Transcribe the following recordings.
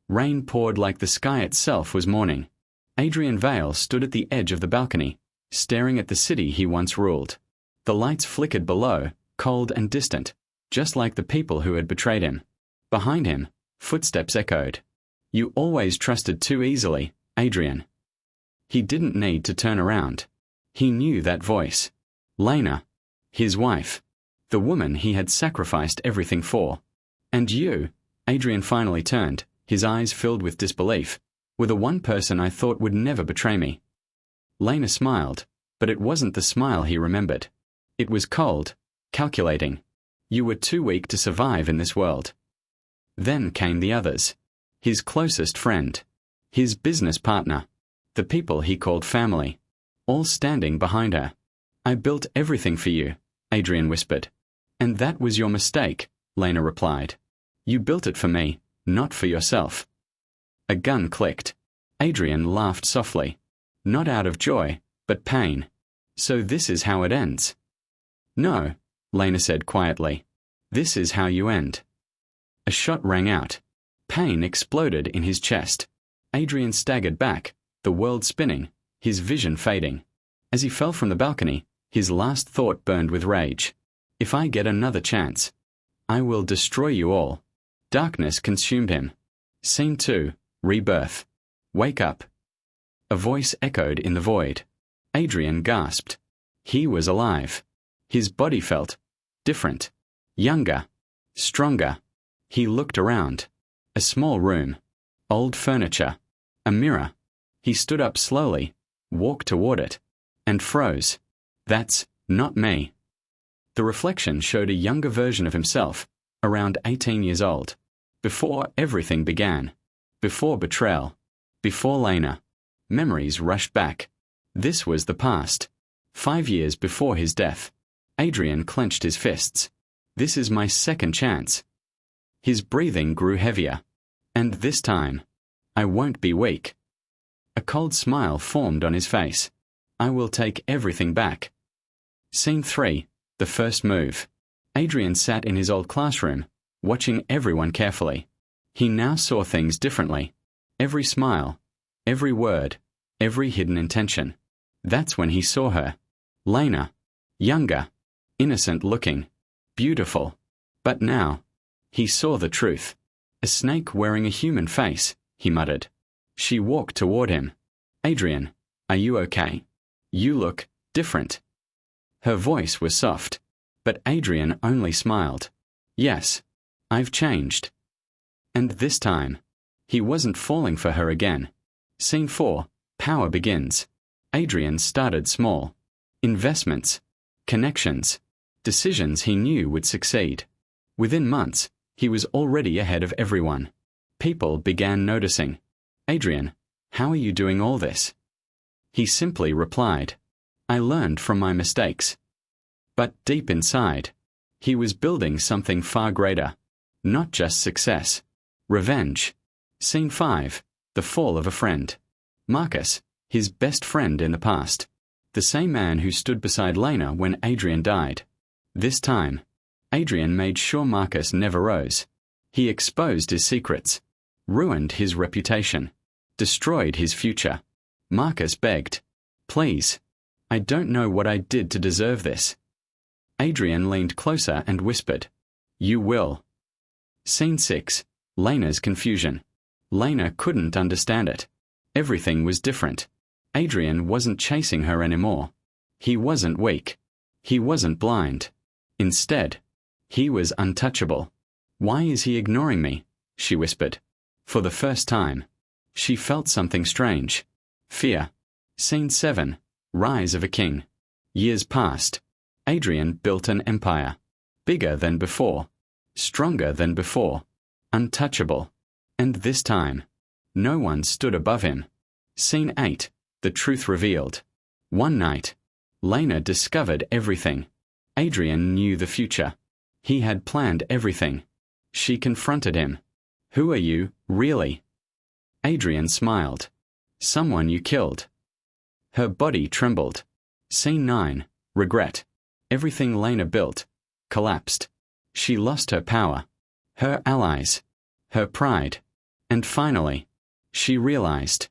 Rain poured like the sky itself was mourning. Adrian Vale stood at the edge of the balcony, staring at the city he once ruled. The lights flickered below, cold and distant, just like the people who had betrayed him. Behind him, footsteps echoed. "You always trusted too easily, Adrian." He didn't need to turn around. He knew that voice. Lena, his wife, the woman he had sacrificed everything for. "And you," Adrian finally turned, his eyes filled with disbelief, "were the one person I thought would never betray me." Lena smiled, but it wasn't the smile he remembered. It was cold, calculating. "You were too weak to survive in this world." Then came the others. His closest friend. His business partner. The people he called family. All standing behind her. "I built everything for you," Adrian whispered. "And that was your mistake," Lena replied. "You built it for me, not for yourself." A gun clicked. Adrian laughed softly. Not out of joy, but pain. "So this is how it ends." "No," Lena said quietly. "This is how you end." A shot rang out. Pain exploded in his chest. Adrian staggered back, the world spinning, his vision fading. As he fell from the balcony, his last thought burned with rage. "If I get another chance, I will destroy you all." Darkness consumed him. Scene 2, Rebirth. "Wake up." A voice echoed in the void. Adrian gasped. He was alive. His body felt different, younger, stronger. He looked around. A small room. Old furniture. A mirror. He stood up slowly, walked toward it, and froze. "That's not me." The reflection showed a younger version of himself, around 18 years old. Before everything began. Before betrayal. Before Lena. Memories rushed back. This was the past. 5 years before his death. Adrian clenched his fists. "This is my second chance." His breathing grew heavier. "And this time, I won't be weak." A cold smile formed on his face. "I will take everything back." Scene 3, the first move. Adrian sat in his old classroom, watching everyone carefully. He now saw things differently. Every smile, every word, every hidden intention. That's when he saw her. Lena. Younger. Innocent looking. Beautiful. But now, he saw the truth. "A snake wearing a human face," he muttered. She walked toward him. "Adrian, are you okay? You look different." Her voice was soft, but Adrian only smiled. "Yes, I've changed." And this time, he wasn't falling for her again. Scene 4, Power begins. Adrian started small. Investments, connections, decisions he knew would succeed. Within months, he was already ahead of everyone. People began noticing. "Adrian, how are you doing all this?" He simply replied, "I learned from my mistakes." But deep inside, he was building something far greater. Not just success. Revenge. Scene 5, The fall of a friend. Marcus, his best friend in the past. The same man who stood beside Lena when Adrian died. This time, Adrian made sure Marcus never rose. He exposed his secrets, ruined his reputation, destroyed his future. Marcus begged, "Please, I don't know what I did to deserve this." Adrian leaned closer and whispered, "You will." Scene 6, Lena's confusion. Lena couldn't understand it. Everything was different. Adrian wasn't chasing her anymore. He wasn't weak. He wasn't blind. Instead, he was untouchable. "Why is he ignoring me?" she whispered. For the first time, she felt something strange. Fear. Scene 7, Rise of a King. Years passed. Adrian built an empire. Bigger than before. Stronger than before. Untouchable. And this time, no one stood above him. Scene 8, The truth revealed. One night, Lena discovered everything. Adrian knew the future. He had planned everything. She confronted him. "Who are you, really?" Adrian smiled. "Someone you killed." Her body trembled. Scene 9, Regret. Everything Lena built collapsed. She lost her power, her allies, her pride. And finally, she realized.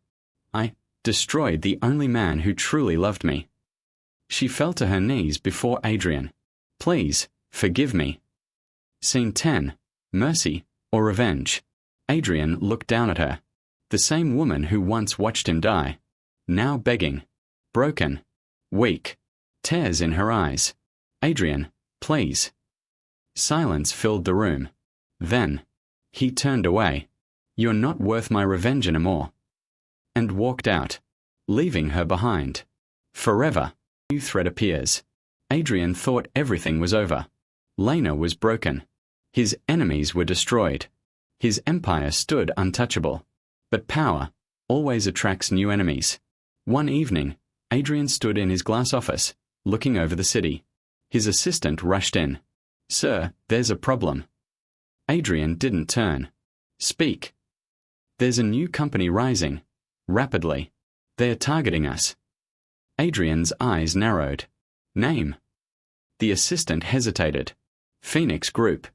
I destroyed the only man who truly loved me. She fell to her knees before Adrian. Please, forgive me. Scene 10. Mercy or revenge. Adrian looked down at her. The same woman who once watched him die. Now begging. Broken. Weak. Tears in her eyes. Adrian, please. Silence filled the room. Then, he turned away. You're not worth my revenge anymore. And walked out, leaving her behind. Forever. New threat appears. Adrian thought everything was over. Lena was broken. His enemies were destroyed. His empire stood untouchable. But power always attracts new enemies. One evening, Adrian stood in his glass office, looking over the city. His assistant rushed in. Sir, there's a problem. Adrian didn't turn. Speak. There's a new company rising. Rapidly. They're targeting us. Adrian's eyes narrowed. Name. The assistant hesitated. Phoenix Group.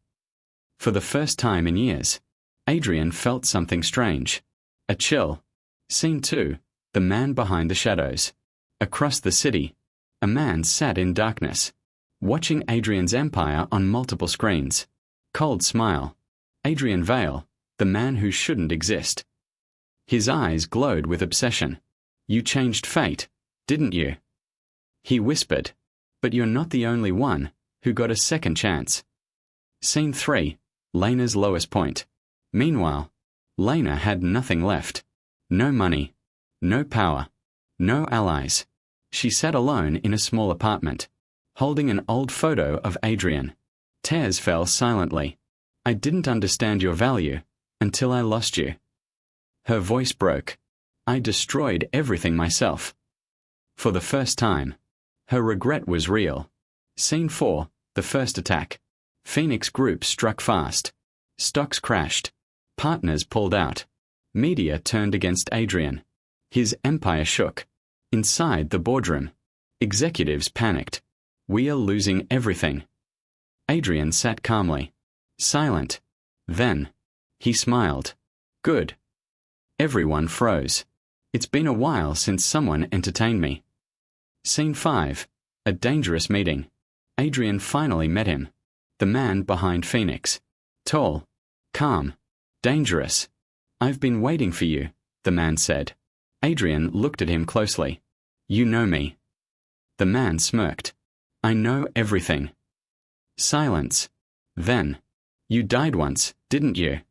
For the first time in years, Adrian felt something strange. A chill. Scene 2. The man behind the shadows. Across the city, a man sat in darkness, watching Adrian's empire on multiple screens. Cold smile. Adrian Vale, the man who shouldn't exist. His eyes glowed with obsession. You changed fate, didn't you? He whispered. But you're not the only one who got a second chance. Scene 3. Lena's lowest point. Meanwhile, Lena had nothing left. No money. No power. No allies. She sat alone in a small apartment, holding an old photo of Adrian. Tears fell silently. I didn't understand your value until I lost you. Her voice broke. I destroyed everything myself. For the first time, her regret was real. Scene 4. The first attack. Phoenix Group struck fast. Stocks crashed. Partners pulled out. Media turned against Adrian. His empire shook. Inside the boardroom, executives panicked. We are losing everything. Adrian sat calmly, silent. Then, he smiled. Good. Everyone froze. It's been a while since someone entertained me. Scene 5. A dangerous meeting. Adrian finally met him. The man behind Phoenix. Tall. Calm. Dangerous. I've been waiting for you, the man said. Adrian looked at him closely. You know me. The man smirked. I know everything. Silence. Then, you died once, didn't you?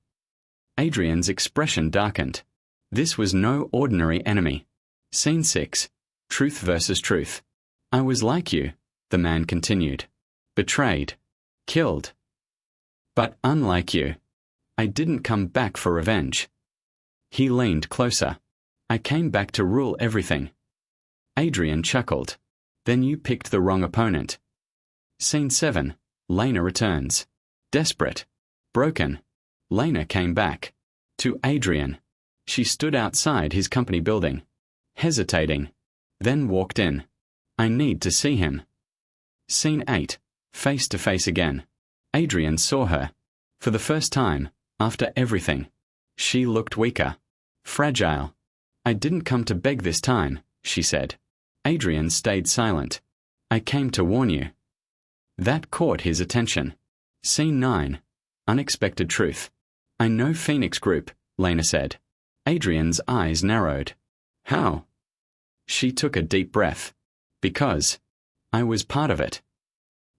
Adrian's expression darkened. This was no ordinary enemy. Scene 6. Truth versus truth. I was like you, the man continued. Betrayed. Killed. But unlike you, I didn't come back for revenge. He leaned closer. I came back to rule everything. Adrian chuckled. Then you picked the wrong opponent. Scene 7. Lena returns. Desperate. Broken. Lena came back. To Adrian. She stood outside his company building. Hesitating. Then walked in. I need to see him. Scene 8. Face to face again. Adrian saw her. For the first time, after everything. She looked weaker. Fragile. I didn't come to beg this time, she said. Adrian stayed silent. I came to warn you. That caught his attention. Scene 9. Unexpected truth. I know Phoenix Group, Lena said. Adrian's eyes narrowed. How? She took a deep breath. Because I was part of it.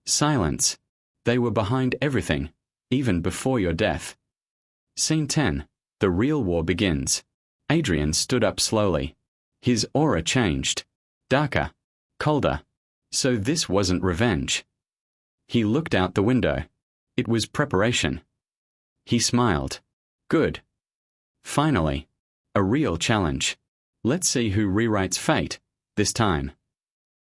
Silence. They were behind everything, even before your death. Scene 10. The real war begins. Adrian stood up slowly. His aura changed. Darker. Colder. So this wasn't revenge. He looked out the window. It was preparation. He smiled. Good. Finally. A real challenge. Let's see who rewrites fate, this time.